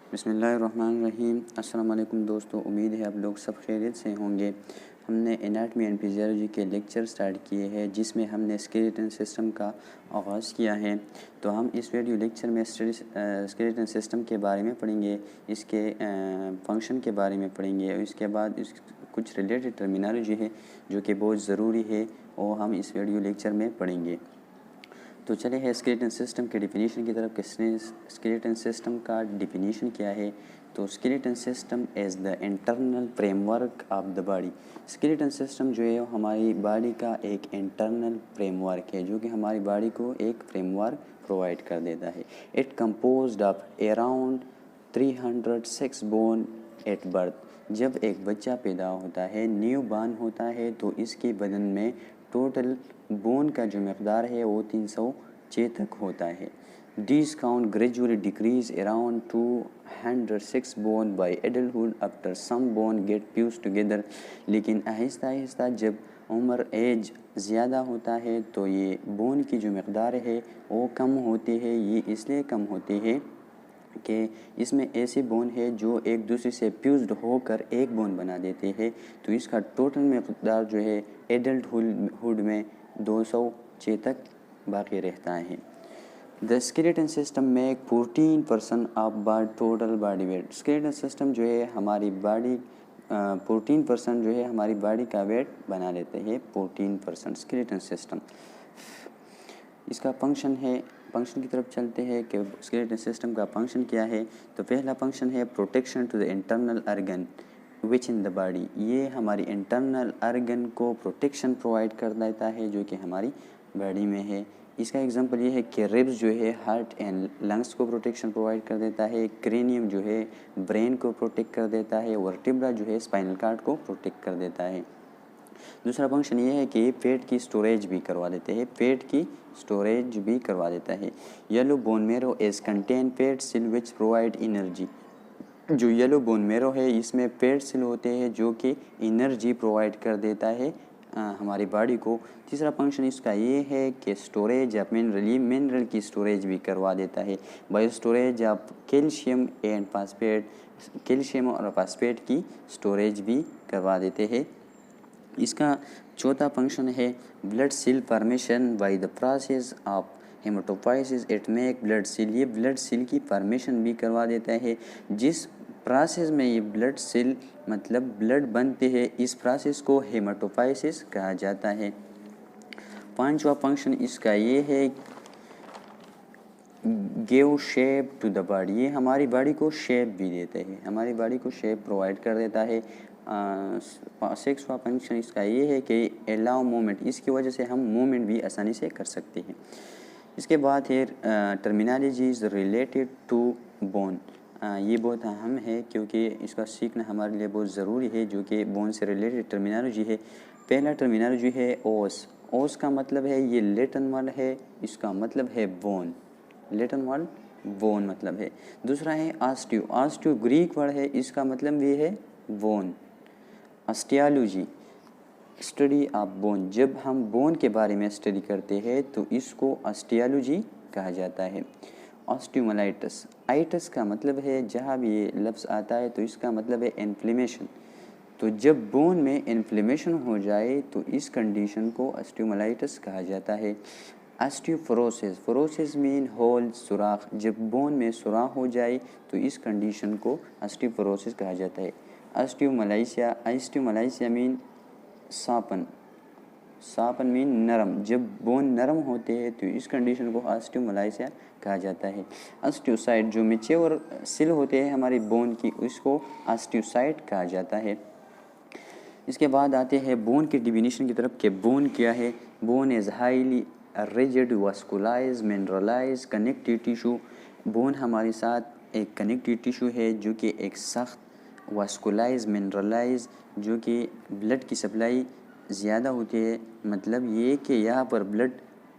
बिस्मिल्लाहिर्रहमानिर्रहीम। अस्सलाम वालेकुम दोस्तों, उम्मीद है आप लोग सब खैरियत से होंगे। हमने एनाटमी एंड फिजियोलॉजी के लेक्चर स्टार्ट किए हैं जिसमें हमने स्केलेटन सिस्टम का आगाज़ किया है। तो हम इस वीडियो लेक्चर में स्केलेटन सिस्टम के बारे में पढ़ेंगे, इसके फंक्शन के बारे में पढ़ेंगे और इसके बाद कुछ रिलेटेड टर्मिनोलॉजी है जो कि बहुत ज़रूरी है और हम इस वीडियो लेक्चर में पढ़ेंगे। तो चले हैं स्केलेटन सिस्टम के डिफिनीशन की तरफ। स्केलेटन सिस्टम का डिफिनीशन क्या है? तो skeleton system as the internal framework of the body. Skeleton system जो है हमारी बॉडी का एक इंटरनल फ्रेमवर्क है जो कि हमारी बॉडी को एक फ्रेमवर्क प्रोवाइड कर देता है। It composed of around 306 bone at birth. जब एक बच्चा पैदा होता है, न्यू बॉर्न होता है, तो इसके बदन में टोटल बोन का जो मकदार है वो 306 तक होता है। This count gradually decreases around 206 bone by adulthood after some bone get fuse together. लेकिन आहिस्ता आहिस्ता जब उम्र एज ज़्यादा होता है तो ये बोन की जो मकदार है वो कम होती है। ये इसलिए कम होती है कि इसमें ऐसे बोन है जो एक दूसरे से फ्यूज्ड होकर एक बोन बना देते हैं। तो इसका टोटल मकदार जो है एडल्टहुड में 206 तक बाकी रहता है। द स्केलेटन सिस्टम में 14% of total body weight. Skeleton system जो है हमारी बॉडी 14% जो है हमारी बॉडी का वेट बना लेते हैं। 14% स्केलेटन सिस्टम। इसका फंक्शन है, फंक्शन की तरफ चलते हैं कि स्केलेटन सिस्टम का फंक्शन क्या है। तो पहला फंक्शन है protection to the internal organ which in the body. ये हमारी इंटरनल ऑर्गन को प्रोटेक्शन प्रोवाइड कर देता है जो कि हमारी बॉडी में है। इसका एग्जांपल ये है कि रिब्स जो है हार्ट एंड लंग्स को प्रोटेक्शन प्रोवाइड कर देता है, क्रेनियम जो है ब्रेन को प्रोटेक्ट कर देता है, वर्टिब्रा जो है स्पाइनल कार्ड को प्रोटेक्ट कर देता है। दूसरा फंक्शन ये है कि पेट की स्टोरेज भी करवा देते हैं, पेट की स्टोरेज भी करवा देता है। Yellow bone marrow is contain fat cell which provide energy. जो येलो बोन मेरो है इसमें पेट सेल होते हैं जो कि एनर्जी प्रोवाइड कर देता है हमारी बॉडी को। तीसरा फंक्शन इसका ये है कि स्टोरेज ऑफ मिनरल की स्टोरेज भी करवा देता है। Bio storage of calcium and phosphate, calcium और फास्फेट की स्टोरेज भी करवा देते हैं। इसका चौथा फंक्शन है blood cell formation by the process of haematopoiesis. It make blood cell. ये ब्लड सेल की फॉर्मेशन भी करवा देता है। जिस प्रोसेस में ये ब्लड सेल मतलब ब्लड बनते हैं, इस प्रोसेस को हेमाटोपोइसिस कहा जाता है। पांचवा फंक्शन इसका ये है give shape to the body. ये हमारी बॉडी को शेप भी देते हैं, हमारी बॉडी को शेप प्रोवाइड कर देता है। सिक्सवा फंक्शन इसका ये है कि अलाउ मूवमेंट। इसकी वजह से हम मूवमेंट भी आसानी से कर सकते हैं। इसके बाद है टर्मिनोलॉजीज रिलेटेड टू बोन। ये बहुत अहम है क्योंकि इसका सीखना हमारे लिए बहुत ज़रूरी है जो कि बोन से रिलेटेड टर्मिनोलॉजी है। पहला टर्मिनोलॉजी है ओस। ओस का मतलब है, ये लैटिन वर्ड है, इसका मतलब है बोन। लैटिन वर्ड बोन मतलब है। दूसरा है ऑस्टियो। ऑस्टियो ग्रीक वर्ड है, इसका मतलब भी है bone. Osteology study of bone. जब हम बोन के बारे में स्टडी करते हैं तो इसको ऑस्टियोलॉजी कहा जाता है। ऑस्टियोमाइलाइटिस। आइटिस का मतलब है, जहाँ भी ये लफ्ज़ आता है तो इसका मतलब है इन्फ्लेमेशन। तो जब बोन में इन्फ्लेमेशन हो जाए तो इस कंडीशन को ऑस्टियोमाइलाइटिस कहा जाता है। ऑस्टियोपोरोसिस। पोरोसिस मीन होल, सुराख। जब बोन में सुराख हो जाए तो इस कंडीशन को ऑस्टियोपोरोसिस कहा जाता है। ऑस्टियोमालाइसिया। ऑस्टियोमालाइसिया मीन सापन। सापन मीन नरम। जब बोन नरम होते हैं तो इस कंडीशन को ऑस्टियोमालाइसिया कहा जाता है। ऑस्टियोसाइट। जो मैच्योर सेल होते हैं हमारी बोन की, उसको ऑस्टियोसाइट कहा जाता है। इसके बाद आते हैं बोन की डिफिनीशन की तरफ कि बोन क्या है। Bone is highly rigid vascularise mineralise connective tissue. Bone हमारे साथ एक कनेक्टिव टिश्यू है जो कि एक सख्त, वास्कुलाइज मिनरलाइज जो कि ब्लड की सप्लाई ज़्यादा होती है। मतलब ये कि यहाँ पर ब्लड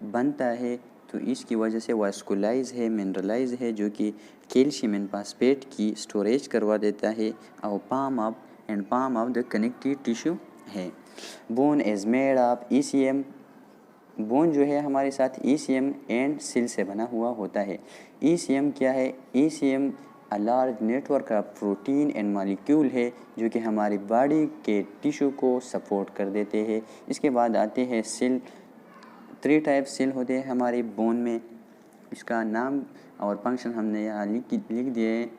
बनता है तो इसकी वजह से वास्कुलाइज है, मिनरलाइज है जो कि कैल्शियम एंड फास्फेट की स्टोरेज करवा देता है और palm of the connective tissue है। Bone is made of ECM. Bone जो है हमारे साथ ईसीएम एंड सेल से बना हुआ होता है। ईसीएम क्या है? ECM a large network of protein and molecule है जो कि हमारी बॉडी के टिश्यू को सपोर्ट कर देते हैं। इसके बाद आते हैं सेल। 3 टाइप सेल होते हैं हमारे बोन में। इसका नाम और फंक्शन हमने यहाँ लिख दिए हैं।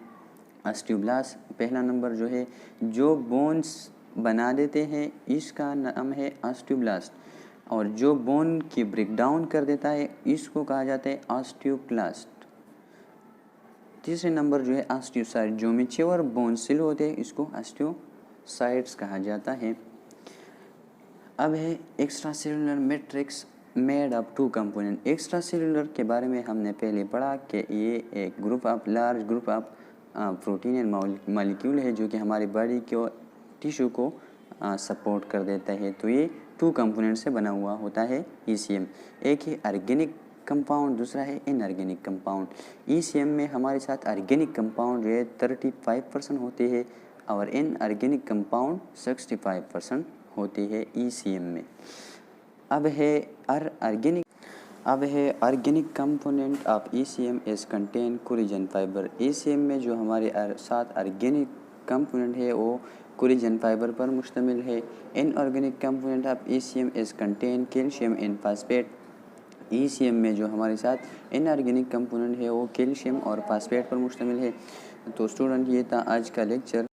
ऑस्टियोब्लास्ट पहला नंबर जो है, जो बोन्स बना देते हैं, इसका नाम है ऑस्टियोब्लास्ट। और जो बोन की ब्रेकडाउन कर देता है, इसको कहा जाता है ऑस्टियोक्लास्ट। तीसरे नंबर जो है ऑस्टियोसाइट, जो मैच्योर बोन सेल होते हैं, इसको ऑस्टियोसाइट्स कहा जाता है। अब है extra cellular matrix made of 2 component. Extra cellular के बारे में हमने पहले पढ़ा कि ये एक large group of protein and molecule है जो कि हमारी बॉडी के टिश्यू को सपोर्ट कर देता है। तो ये 2 कंपोनेंट से बना हुआ होता है ECM। एक है ऑर्गेनिक कंपाउंड, दूसरा है इनऑर्गेनिक कंपाउंड। ECM में हमारे साथ ऑर्गेनिक कंपाउंड जो है 35% होते हैं और इनऑर्गेनिक कंपाउंड 65% होते हैं ECM में। अब है organic component of ECM is contain collagen fibre. ECM में जो हमारे साथ ऑर्गेनिक कंपोनेंट है वो कोलेजन फाइबर पर मुश्तमिल है। Inorganic component of ECM is contain calcium and phosphate. ECM में जो हमारे साथ इनऑर्गेनिक कंपोनेंट है वो कैल्शियम और फास्फेट पर मुश्तमिल है। तो स्टूडेंट, ये था आज का लेक्चर।